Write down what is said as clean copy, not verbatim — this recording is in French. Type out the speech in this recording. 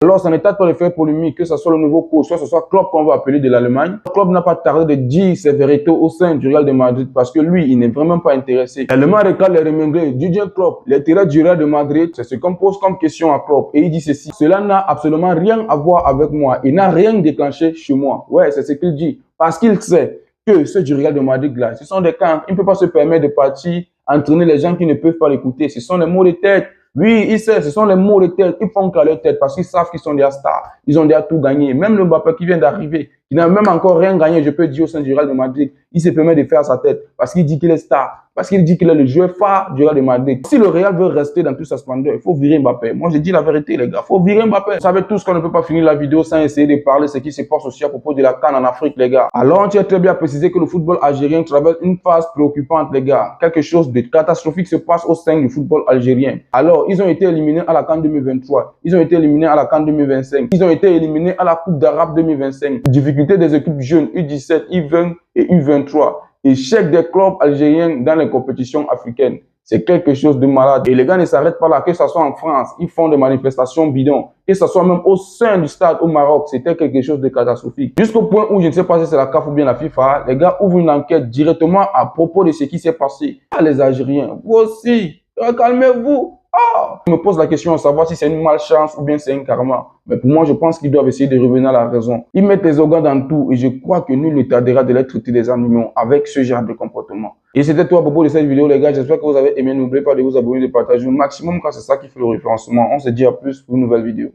Alors, ça n'état pas de faire polémique, que ce soit le nouveau coach, soit ce soit Klopp qu'on va appeler de l'Allemagne. Klopp n'a pas tardé de dire ses vérités au sein du Real de Madrid parce que lui, il n'est vraiment pas intéressé. L'Allemand regarde les remédier. Jürgen Klopp, l'intérêt du Real de Madrid, c'est ce qu'on pose comme question à Klopp. Et il dit ceci: cela n'a absolument rien à voir avec moi. Il n'a rien déclenché chez moi. Ouais, c'est ce qu'il dit. Parce qu'il sait que ceux du Real de Madrid là, ce sont des camps. Il ne peut pas se permettre de partir entraîner les gens qui ne peuvent pas l'écouter. Ce sont les mots de tête. Oui, il sait, ce sont les mots de tête. Ils font qu'à leur tête parce qu'ils savent qu'ils sont des stars. Ils ont déjà tout gagné. Même le Mbappé qui vient d'arriver, qui n'a même encore rien gagné, je peux dire, au sein du Real de Madrid, il se permet de faire sa tête parce qu'il dit qu'il est star. Parce qu'il dit qu'il est le joueur phare du Real de Madrid. Si le Real veut rester dans toute sa splendeur, il faut virer Mbappé. Moi, je dis la vérité, les gars. Il faut virer Mbappé. Vous savez tous qu'on ne peut pas finir la vidéo sans essayer de parler de ce qui se passe aussi à propos de la CAN en Afrique, les gars. Alors, tu as très bien précisé que le football algérien traverse une phase préoccupante, les gars. Quelque chose de catastrophique se passe au sein du football algérien. Alors, ils ont été éliminés à la CAN 2023. Ils ont été éliminés à la CAN 2025. Ils ont été éliminés à la Coupe d'Arabe 2025. Difficulté des équipes jeunes U17, U20 et U23. Échec des clubs algériens dans les compétitions africaines. C'est quelque chose de malade. Et les gars ne s'arrêtent pas là, que ce soit en France, ils font des manifestations bidons. Que ce soit même au sein du stade au Maroc, c'était quelque chose de catastrophique. Jusqu'au point où je ne sais pas si c'est la CAF ou bien la FIFA, les gars ouvrent une enquête directement à propos de ce qui s'est passé. Ah, les Algériens, vous aussi, calmez-vous. Ah, je me pose la question de savoir si c'est une malchance ou bien c'est un karma. Mais pour moi, je pense qu'ils doivent essayer de revenir à la raison. Ils mettent les organes dans tout et je crois que nul ne tardera de les traiter des animaux avec ce genre de comportement. Et c'était tout à propos de cette vidéo, les gars. J'espère que vous avez aimé. N'oubliez pas de vous abonner, de partager au maximum car c'est ça qui fait le référencement. On se dit à plus pour une nouvelle vidéo.